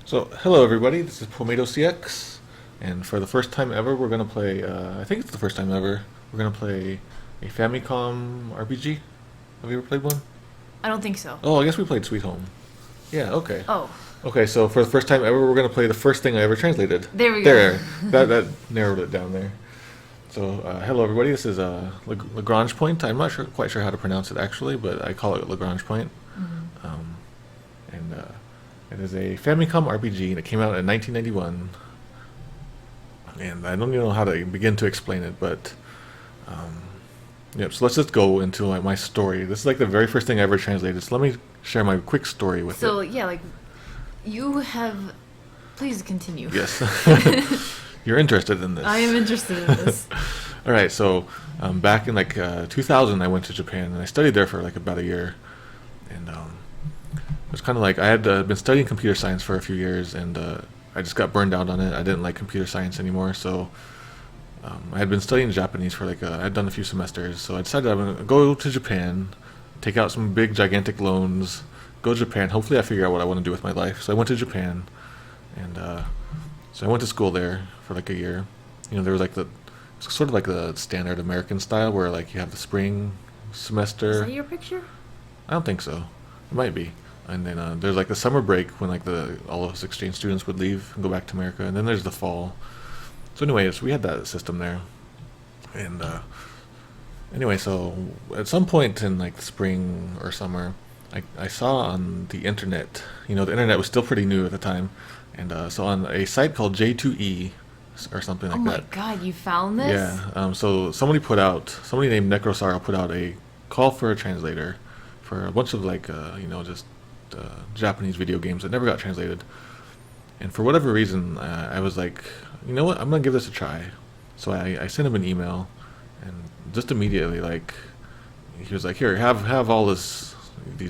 So, hello everybody, this is Poemato CX, and for the first time ever, we're gonna play, I think it's the first time ever, we're gonna play a Famicom RPG. Have you ever played one? I don't think so. Oh, I guess we played Sweet Home. Yeah, okay. Oh, Okay, so for the first time ever, we're gonna play the first thing I ever translated. there we go. There, that narrowed it down there. So, hello everybody, this is Lagrange point. I'm not quite sure how to pronounce it actually, but I call it Lagrange point. Um, and It is a Famicom RPG, and it came out in 1991. And I don't even know how to begin to explain it, but um, yep. So let's just go into my story. This is like the very first thing I ever translated. So let me share my quick story with So it. yeah, like you have. Please continue. Yes, you're interested in this. I am interested in this. All right. So back in 2000, I went to Japan, and I studied there for like about a year. And it was kind of like I had been studying computer science for a few years, and I just got burned out on it. I didn't like computer science anymore, so I had been studying Japanese for I had done a few semesters. So I decided I'm gonna go to Japan, take out some big gigantic loans, go to Japan. Hopefully, I figure out what I want to do with my life. So I went to Japan, and so I went to school there for like a year. There was it's sort of like the standard American style where like you have the spring Is semester. that your picture? I don't think so. It might be. And then there's like the summer break when like the all of us exchange students would leave and go back to America, and then there's the fall. So anyways, we had that system there, and anyway, so at some point in like the spring or summer, I saw on the internet, the internet was still pretty new at the time, and so on a site called J2E or something Oh like my that. God, you found this? Yeah. So somebody named Necrosaro put out a call for a translator for a bunch of just Japanese video games that never got translated. And for whatever reason, I was like, you know what, I'm gonna give this a try. So I sent him an email, and just immediately, he was like, here, have all these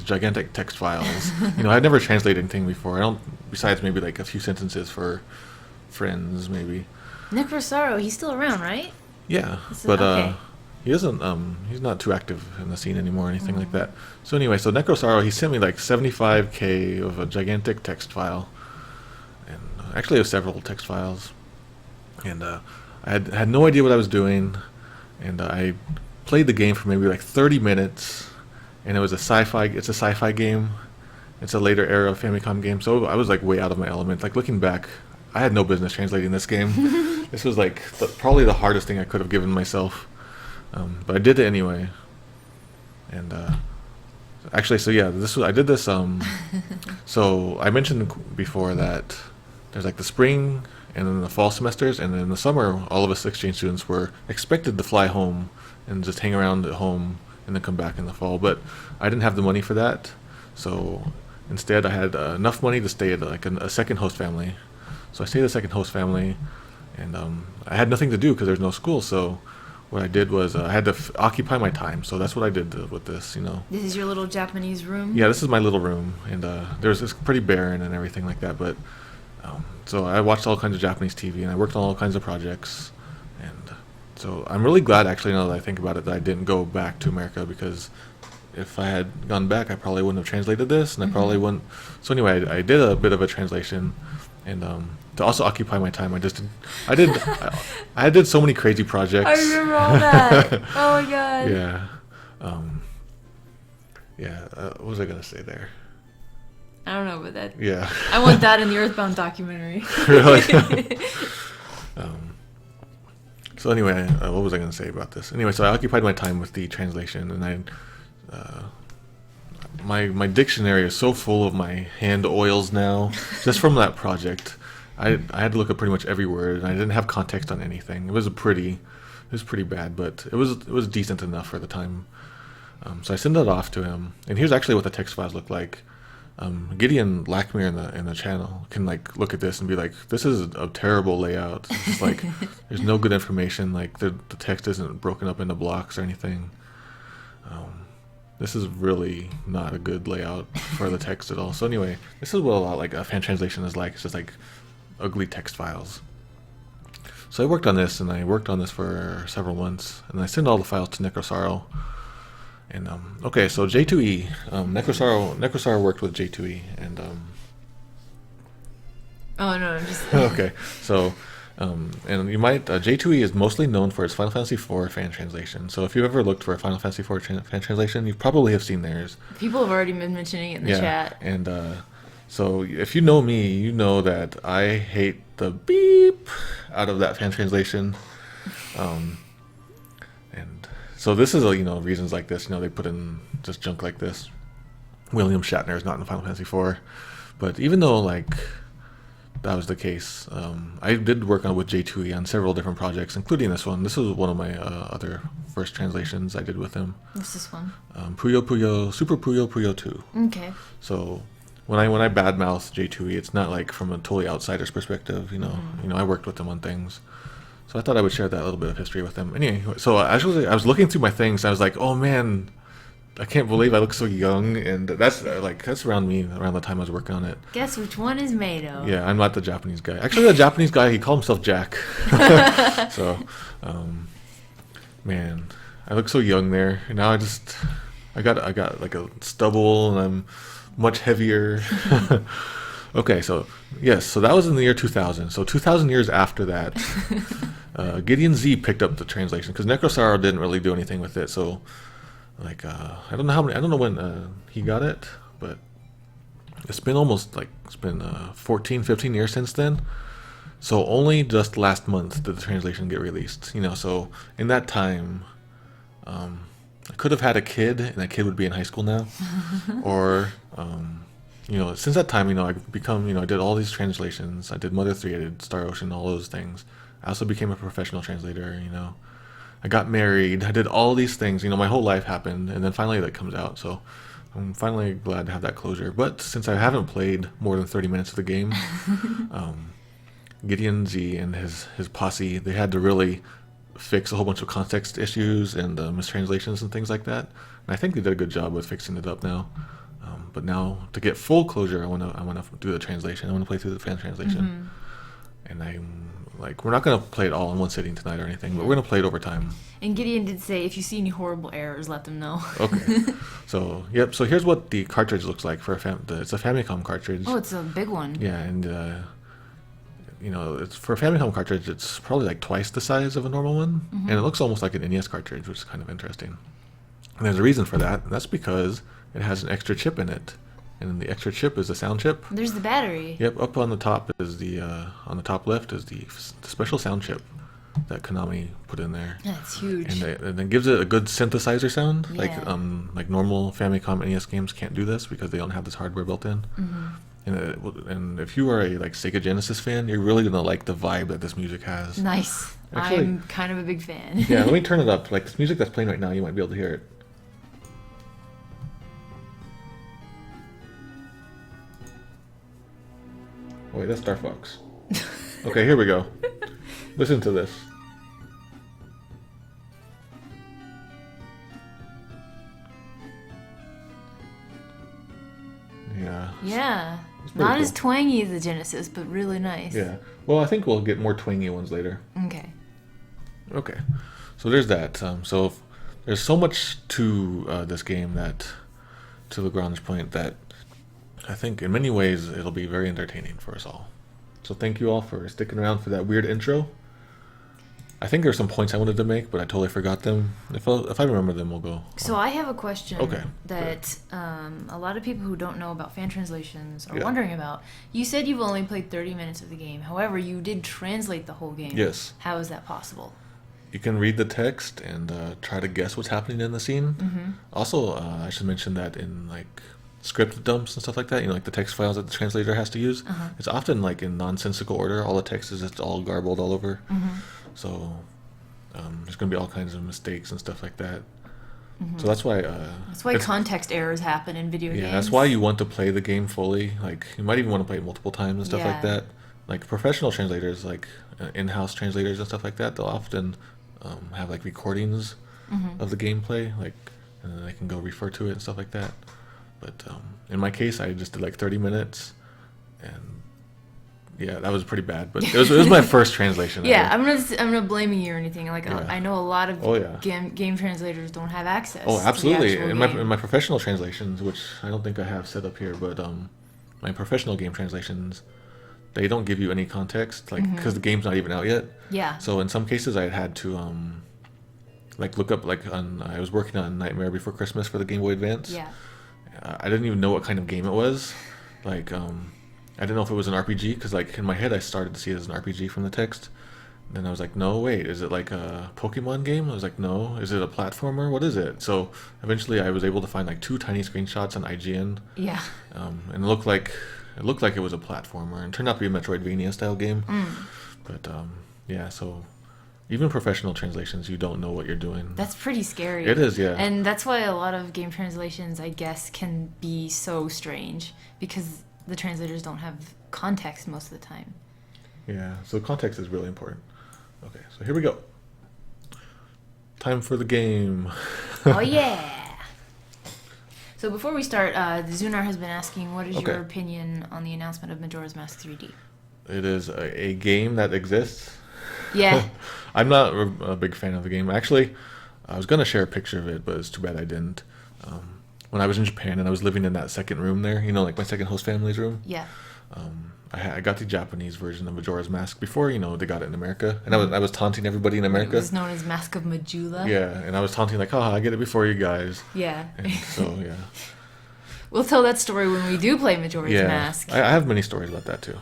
gigantic text files. I'd never translated anything before. I don't, besides maybe like a few sentences for friends, maybe. Necrosaro, he's still around, right? Yeah, This is- but okay. he doesn't he's not too active in the scene anymore or anything like that. So anyway, so Necrosaro, he sent me like 75K of a gigantic text file, and actually it was several text files, and I had no idea what I was doing, and I played the game for maybe like 30 minutes, and it's a sci-fi game. It's a later era of Famicom game, so I was like way out of my element. Like looking back, I had no business translating this game. This was like probably the hardest thing I could have given myself. But I did it anyway, and actually, so yeah, I did this. So I mentioned before that there's like the spring and then the fall semesters, and then in the summer, all of us exchange students were expected to fly home and just hang around at home and then come back in the fall. But I didn't have the money for that, so instead I had enough money to stay at like a second host family. So I stayed at a second host family, and I had nothing to do because there's no school. So what I did was I had to occupy my time. So that's what I did with this. This is your little Japanese room? Yeah, this is my little room, and there's this pretty barren and everything like that. But so I watched all kinds of Japanese TV, and I worked on all kinds of projects, and so I'm really glad actually now that I think about it that I didn't go back to America, because if I had gone back, I probably wouldn't have translated this, and I probably wouldn't. So anyway, I did a bit of a translation, and to also occupy my time, I did so many crazy projects. I remember all that. Oh my God. Yeah. Yeah. What was I gonna say there? I don't know, but that. Yeah. I want that in the Earthbound documentary. Really? So anyway, what was I going to say about this? Anyway, so I occupied my time with the translation, and my dictionary is so full of my hand oils now, just from that project. I had to look up pretty much every word, and I didn't have context on anything. It was pretty bad, but it was decent enough for the time. So I sent it off to him, and here's actually what the text files look like. Gideon Lackmere in the channel can like look at this and be like, this is a terrible layout. It's like there's no good information. Like the text isn't broken up into blocks or anything. This is really not a good layout for the text at all. So anyway, this is what a lot like a fan translation is like. It's just like ugly text files. So I worked on this, and I worked on this for several months, and I sent all the files to Necrosaro. And okay, so J2E, Necrosaro worked with J2E, and Oh no, I'm just Okay, so and you might J2E is mostly known for its Final Fantasy IV fan translation. So if you ever looked for a Final Fantasy IV fan translation, you probably have seen theirs. people have already been mentioning it in the Yeah, chat. and so if you know me, you know that I hate the beep out of that fan translation. And so this is reasons like this. They put in just junk like this. William Shatner is not in Final Fantasy IV, but even though that was the case, I did work with J2E on several different projects, including this one. This was one of my other first translations I did with him. What's this one? Puyo Puyo Super Puyo Puyo 2. Okay. So when I badmouth J2E, it's not like from a totally outsider's perspective. I worked with them on things. So I thought I would share that little bit of history with them. Anyway, so actually I was looking through my things. I was like, oh man, I can't believe I look so young, and that's around the time I was working on it. Guess which one is Mato? Yeah, I'm not the Japanese guy. Actually, the Japanese guy, he called himself Jack. So, man, I look so young there. And now I got like a stubble, and I'm much heavier. Okay, so yes, so that was in the year 2000. So 2,000 years after that, Gideon Z picked up the translation because Necrosaro didn't really do anything with it. So, I don't know when he got it, but it's been 14, 15 years since then. So only just last month did the translation get released. So in that time, I could have had a kid, and that kid would be in high school now, or since that time, I've become, I did all these translations. I did Mother 3, I did Star Ocean, all those things. I also became a professional translator, I got married. I did all these things. My whole life happened, and then finally that comes out. So I'm finally glad to have that closure. But since I haven't played more than 30 minutes of the game, Gideon Z and his posse, they had to really fix a whole bunch of context issues and mistranslations and things like that. And I think they did a good job with fixing it up now. But now to get full closure, I want to do the translation. I want to play through the fan translation, and I'm we're not going to play it all in one sitting tonight or anything, but we're going to play it over time. And Gideon did say, if you see any horrible errors, let them know. Okay. So, yep. So here's what the cartridge looks like for it's a Famicom cartridge. Oh, it's a big one. Yeah, and it's for a Famicom cartridge. It's probably like twice the size of a normal one, and it looks almost like an NES cartridge, which is kind of interesting. And there's a reason for that. And that's because it has an extra chip in it. And the extra chip is the sound chip. There's the battery. Yep, up on the top is on the top left is the special sound chip that Konami put in there. That's huge. And it gives it a good synthesizer sound. Yeah. Like normal Famicom NES games can't do this because they don't have this hardware built in. And if you are a Sega Genesis fan, you're really gonna like the vibe that this music has. Nice. Actually, I'm kind of a big fan. Yeah, let me turn it up. This music that's playing right now, you might be able to hear it. Wait, that's Star Fox. Okay, here we go. Listen to this. Yeah. Yeah. It's Not pretty as cool. twangy as the Genesis, but really nice. Yeah. Well, I think we'll get more twangy ones later. Okay. Okay. So there's that. So there's so much to this game to Lagrange point, that I think in many ways it'll be very entertaining for us all. So thank you all for sticking around for that weird intro. I think there's some points I wanted to make, but I totally forgot them. If I remember them, we'll go. So I have a question Okay, that a lot of people who don't know about fan translations are Yeah. wondering about. You said you've only played 30 minutes of the game. However, you did translate the whole game. Yes. How is that possible? You can read the text and try to guess what's happening in the scene. Also, I should mention that in script dumps and stuff like that, the text files that the translator has to use, it's often in nonsensical order. All the text is just all garbled all over. So there's going to be all kinds of mistakes and stuff like that. So that's why Context errors happen in video games. yeah, that's why you want to play the game fully. You might even want to play it multiple times and stuff like Yeah. that. Professional translators, in-house translators and stuff like that, they'll often have recordings of the gameplay, and then they can go refer to it and stuff like that. But in my case, I just did 30 minutes, and yeah, that was pretty bad. But it was my first translation. Yeah, ever. I'm not blaming you or anything. Yeah. I know a lot of Oh, yeah. game translators don't have access. Oh, to the absolutely. actual In game. my professional translations, which I don't think I have set up here, but my professional game translations, they don't give you any context, like because the game's not even out yet. Yeah. So in some cases, I had to like look up I was working on Nightmare Before Christmas for the Game Boy Advance. Yeah. I didn't even know what kind of game it was. Like I didn't know if it was an RPG because like in my head I started to see it as an RPG from the text. Then I was like, no, wait, is it like a Pokemon game? I was like, no. Is it a platformer? What is it? So eventually I was able to find like 2 tiny screenshots on IGN. Yeah. And it looked like it was a platformer, and it turned out to be a Metroidvania style game. But yeah, so even professional translations, you don't know what you're doing. That's pretty scary. It is, yeah. And that's why a lot of game translations, I guess, can be so strange because the translators don't have context most of the time. Yeah, so context is really important. Okay, so here we go. Time for the game. Oh, yeah. So before we start, Zunar has been asking, what is your opinion on the announcement of Majora's Mask 3D? It is a game that exists. Yeah. I'm not a big fan of the game. Actually, I was going to share a picture of it, but it's too bad I didn't. When I was in Japan and I was living in that second room there, you know, like my second host family's room. Yeah. I got the Japanese version of Majora's Mask before, you know, they got it in America. And I was taunting everybody in America. It was known as Mask of Majula. Yeah, and I was taunting like, I get it before you guys. Yeah. And so, yeah. We'll tell that story when we do play Majora's Yeah, Mask. I have many stories about that too.